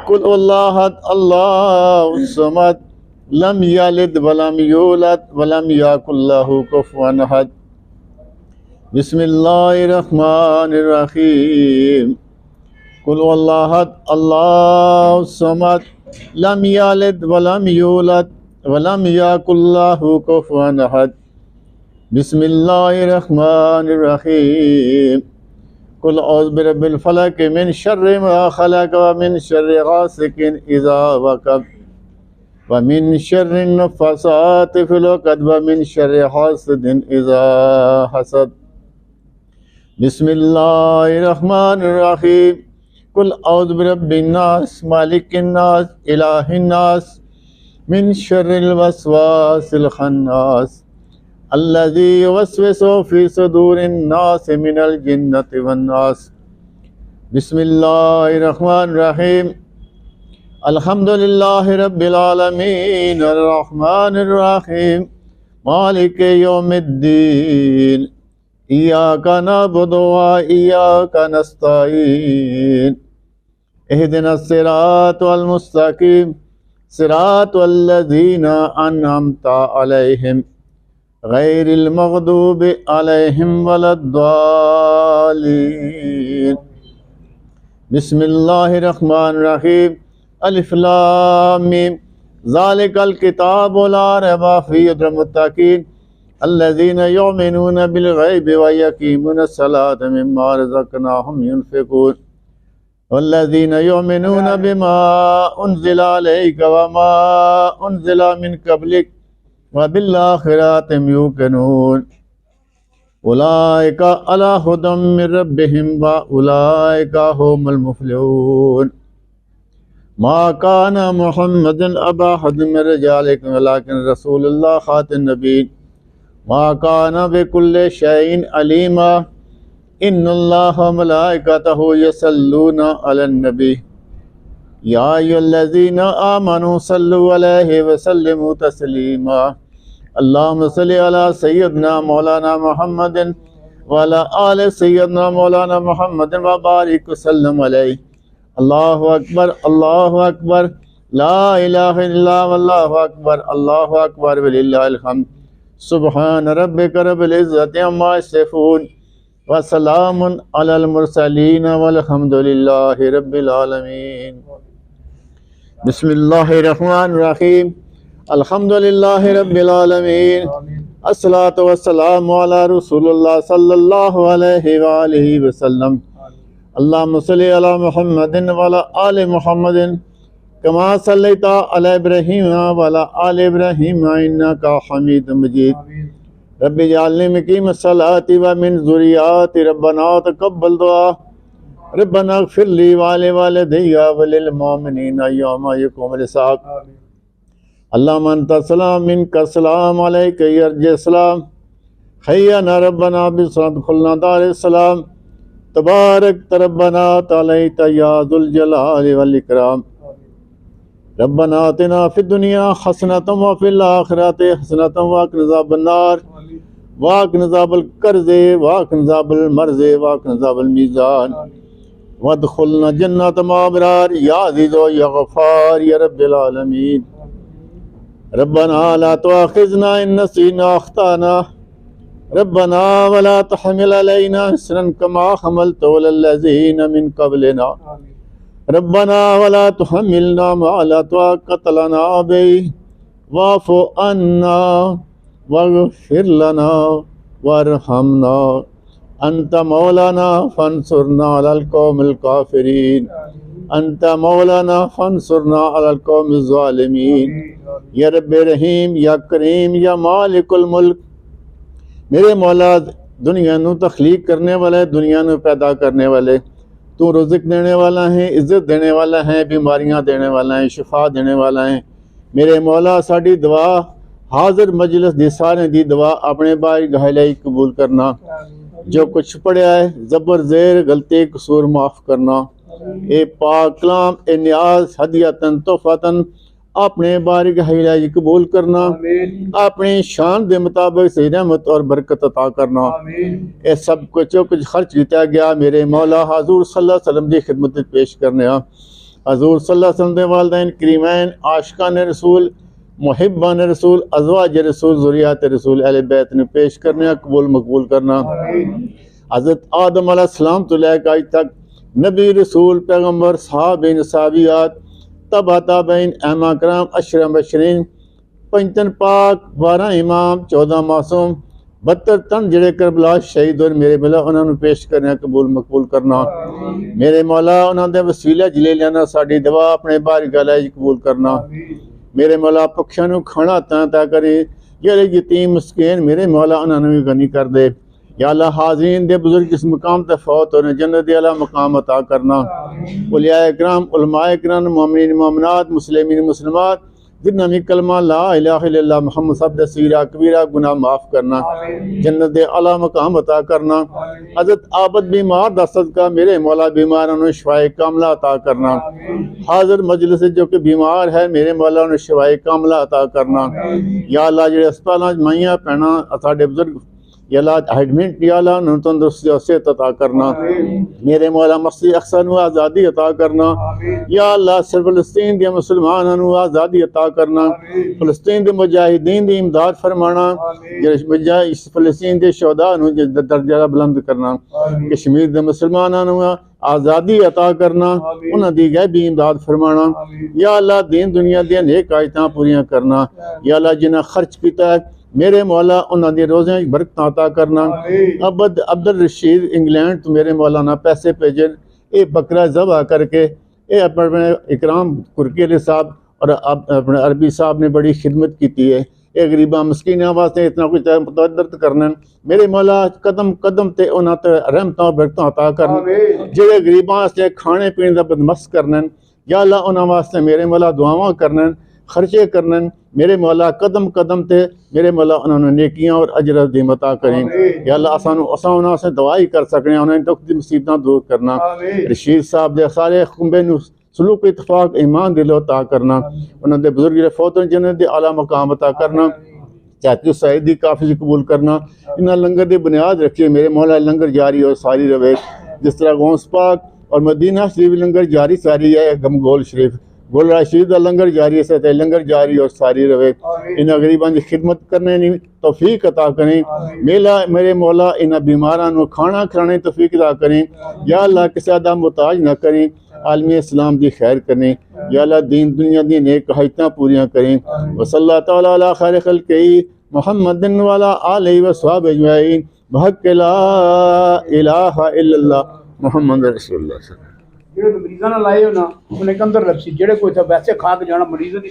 कुल अल्लाहद अल्लाहुस समद लम यलिद वलम यूलद वलम यकुल लहू कुफुवन अहद। बिस्मिल्लाहिर्रहमानिर्रहीम। कुल अल्लाहद अल्लाहुस समद लम यलिद वलम यूलद वलम यकुल लहू कुफुवन अहद। बिस्मिल्लाहिर्रहमानिर्रहीम। कुल औज़ु बिरब्बिल फलक मिन शर्रि मा खलक व मिन शर्रि गासिकिन इज़ा वक़ब व मिन शर्रि नफ़्फ़ासाति फ़िल उक़द व मिन शर्रि हासिदिन इज़ा हसद। बिस्मिल्लाहिर्रहमानिर्रहीम। कुल औज़ु बिरब्बिन नास मालिकिन नास इलाहिन नास मिन शर्रिल वस्वासिल खन्नास अल्लज़ी युवस्विसु फ़ी सुदूरिन नास मिनल जिन्नति वन्नास। बिस्मिल्लाहिर्रहमानिर्रहीम। अल्हम्दुलिल्लाहि रब्बिल आलमीन अर्रहमानिर्रहीम मालिकि यौमिद्दीन इय्याका नअबुदु व इय्याका नस्तईन इहदिनस सिरातल मुस्तकीम सिरातल लज़ीना अनअमता अलैहिम गैरिल मग़दूबि अलैहिम वलद्दालीन। बिस्मिल्लाहिर्रहमानिर्रहीम। अलिफ लाम मीम ज़ालिकल किताबु ला रैबा फ़ीहि हुदल मुत्तक़ीन अल्लज़ीना युमिनूना बिल ग़ैबि व यक़ीमूनस सलाता मिम्मा रज़क़नाहुम युनफ़िक़ून वल्लज़ीना युमिनूना बिमा उन्ज़िला अलैका व मा उन्ज़िला मिन क़ब्लिक व बिल आख़िरति हुम यूक़िनून उलाइका अला हुदम मिर रब्बिहिम व उलाइका हुमुल मुफ़्लिहून। मा काना मुहम्मदुन अबा अहदिम मिन रिजालिकुम वलाकिन रसूलुल्लाह खातिमुन नबीय्यीन मा काना बिकुल्लि शैइन अलीमा इन्नल्लाहा व मलाइकतहु यसल्लूना अलन नबी या अय्युहल्लज़ीना आमनू सल्लु अलैहि व सल्लिमू तस्लीमा। अल्लाहुम्मा सल्लि अला सय्यिदिना मौलाना मुहम्मदिन व अला आलि सय्यिदिना मौलाना मुहम्मदिन व बारिक वसल्लम अलैहि। अल्लाहु अकबर ला इलाहा इल्लल्लाह वल्लाहु अकबर वलिल्लाहिल हम्द। सुब्हान रब्बिका रब्बिल इज़्ज़ति अम्मा यसिफून व सलामुन अलल मुरसलीन वल्हम्दुलिल्लाहि रब्बिल आलमीन। बिस्मिल्लाहिर्रहमानिर्रहीम। अल्हम्दुलिल्लाहि रब्बिल आलमीन अस्सलातु वस्सलामु अला रसूलिल्लाह सल्लल्लाहु अलैहि व आलिहि वसल्लम। अल्लाहुम्मा सल्लि अला मुहम्मदिन व अला आलि मुहम्मदिन कमा सल्लैता अला इब्राहीम व अला आलि इब्राहीम इन्नका हमीदुम मजीद। रब्बि जअलनी मुक़ीमस सलाति व मिन ज़ुर्रिय्यति रब्बना तक़ब्बल दुआ रब्बना इग़फ़िर ली व लिवालिदैया व लिल मुमिनीना यौमा यक़ूमुल हिसाब। अल्लाहुम्मा अंता सलाम मिनका सलाम अलैका यरजि'स सलाम हय्यना रब्बना बिस्सलाम दुख़ुलना दारिस सलाम तबारक रब्बना तआलैता या ज़ुल जलाली वल इकराम। रब्बना आतिना फिद दुनिया हसनतम व फिल आखिरति हसनतम व क़िना अज़ाबन्नार व क़िना अज़ाबल कर्ज़ि व क़िना अज़ाबल मर्ज़ि व क़िना अज़ाबल मीज़ान वदख़ुलना जन्नत मअल अबरार या अज़ीज़ या गफ़्फ़ार या रब्बिल आलमीन। रब्बना ला तुआख़िज़ना इन नसीना व अख़्ताना रब्बना वला तहमिल अलैना इस्रन कमा हमलतहु अलल लज़ीना मिन क़ब्लिना रब्बना वला तुहम्मिलना मा ला ताक़त लना बिही वाफ़ु अन्ना वग़फ़िर लना वरहमना अंत मौलाना फंसुरना अलल क़ौमिल काफ़िरीन अंत मौलाना फंसुरना अलल क़ौमिज़ ज़ालिमीन। या रब्बे रहीम या करीम या मालिकुल मुल्क। मेरे मौला दुनिया नू तख्लीक करने वाला है, दुनिया नू पैदा करने वाले तू रुज़्क़ देने वाला है, इज़्ज़त देने वाला है, बीमारियां देने वाला है, शिफा देने वाला है। मेरे मौला साड़ी दुआ हाज़िर मजलिस दी सारे दी दुआ अपने बारी गहलाई कबूल करना। जो कुछ पढ़िया है ज़बर ज़ेर गलती कसूर माफ़ करना। ए पाक कलाम ए नियाज हदियतन तोहफ़तन अपने बारी गहलाई कबूल करना। अपनी शान के मुताबिक सही रहमत और बरकत अता करना। ये सब कुछ जो कुछ खर्च किया गया मेरे मौला हज़ूर सल्लल्लाहु अलैहि वसल्लम की खिदमत पेश करने हजूर सल्लल्लाहु अलैहि वसल्लम दे वालिदैन करीमैन, आशिकान रसूल, मुहिब्बान रसूल, अज़वाज रसूल, ज़ुरियात रसूल, अहले बैत ने पेश करने, कबूल मकबूल करना। हज़रत आदम अलैहिस्सलाम तो लेकर आज तक नबी रसूल पैगम्बर सहाबीन सहाबियात तबा ताबईन ऐमा कराम अशरा बशरीन पंचन पाक 12 इमाम 14 मासूम 72 तन जेड़े करबला शहीद होए मेरे मौला उन्होंने पेश करना, कबूल मकबूल करना। मेरे मौला उन्होंने वसीला जिले लेना, साड़ी दवा अपने बारी गला कबूल करना। मेरे मौला पक्षियों को खाना ता करे, जेड़े यतीम मस्कीन मेरे मौला उन्होंने भी गनी कर दे। या अल्लाह हाज़रीन दे बुजुर्ग जिस मकाम तक फौत होने जन्नत दे आला मकाम अता करना। उलिया इकराम उलमाए इकराम मोमिनीन मोमिनात मुस्लिमीन मुस्लिमात जिन्ना भी कलमा ला इलाहा इल्लल्लाह मुहम्मद सब सीरा कबीरा गुनाह माफ़ करना, जन्नत दे आला मकाम अता करना। हज़रत आबद बीमार दा सदका मेरे मौला बीमारों ने शिफाए कामला अता करना। हाजिर मजलिस जो कि बीमार है मेरे मौला ने शिफाए कामला अता करना। या अल्लाह जेड़े अस्पताल माइयां भैणां साडे बुजुर्ग या अल्लाह एडमिट या अल्लाह उन्हें तंदुरुस्ती और सेहत अता करना। मेरे मौला मस्जिद अक्सा नूं आज़ादी अता करना। या अल्लाह सिर्फ फ़लस्तीन के मुसलमानों नूं आज़ादी अता करना। फ़लस्तीन के मुजाहिदीन की इमदाद फरमाना, फ़लस्तीन के शहदा नूं दर्जा बुलंद करना। कश्मीर के मुसलमानों नूं आज़ादी अता करना, उन्हां दी गैबी इमदाद फरमाना। या अल्लाह दीन दुनिया दी नेक आयतां पूरियां करना। या अल्लाह जिन्हां खर्च किया मेरे मौला उन्होंने दी रोज़े बरकत अता करना। अब्दुल रशीद इंग्लैंड तो मेरे मौलाना पैसे भेजन, ये बकरा ज़बह करके ये अपने इकराम कुरकेले साहब और अपने अरबी साहब ने बड़ी खिदमत की है। ये गरीबा मस्कीना वास्ते इतना कुछ मुतदरत करना, मेरे मौला कदम कदम ते उन्हां ते रहमतां बरकत अता करन। जेड़े गरीबां वास्ते खाने पीने का बंदोबस्त करन, या अल्लाह उन्हां वास्ते मेरे मौला दुआवां करन, खर्चे करन। मेरे मौला कदम कदम ते मेरे मौला उन्होंने नेकियां और अजर दी अता करें। या अल्लाह असा उन्होंने से दवा ही कर सकने, उन्हें दुख की मुसीबत दूर करना। रशीद साहब दे सारे खुंबे नूं सलूक इतफाक ईमान दिलो अता करना। उन्होंने बुजुर्ग फौत जन्नत दे आला मकाम अता करना। चाचू सईद दी काफी कबूल करना। इन्हें लंगर की बुनियाद रखिए मेरे मौला लंगर जारी और सारी रवे, जिस तरह गौस पाक और मदीना शरीफ लंगर जारी सारी है। गमगोल शरीफ गोल रशीद का लंगर जारी है, लंगर जारी और सारी रवे। इन्हें गरीबों की खिदमत करने की तौफीक अता करें। मेला मेरे मौला इन्हें बीमारां नूं खाना खिलाने की तौफीक अता करें। या अल्लाह किसी दा मुताज न करें, आलमी इस्लाम की खैर करें। या अल्लाह दीन दुनिया दी नेक हाइतां पूरियां करें। वसल्लल्लाहु तआला अला खैर खल्क़िही मुहम्मदिन व अला आलिहि व सहबिही अजमईन बहक़ ला इलाहा इल्लल्लाह मुहम्मद रसूलुल्लाह। ਜਿਹੜੇ ਮਰੀਜ਼ਾਂ ਨਾਲ ਆਏ ਹੋ ਨਾ ਉਹਨੇ ਕੰਦਰ ਲੱਭੀ ਜਿਹੜੇ ਕੋਈ ਤਾਂ ਵੈਸੇ ਖਾ ਕੇ ਜਾਣਾ ਮਰੀਜ਼ ਦੀ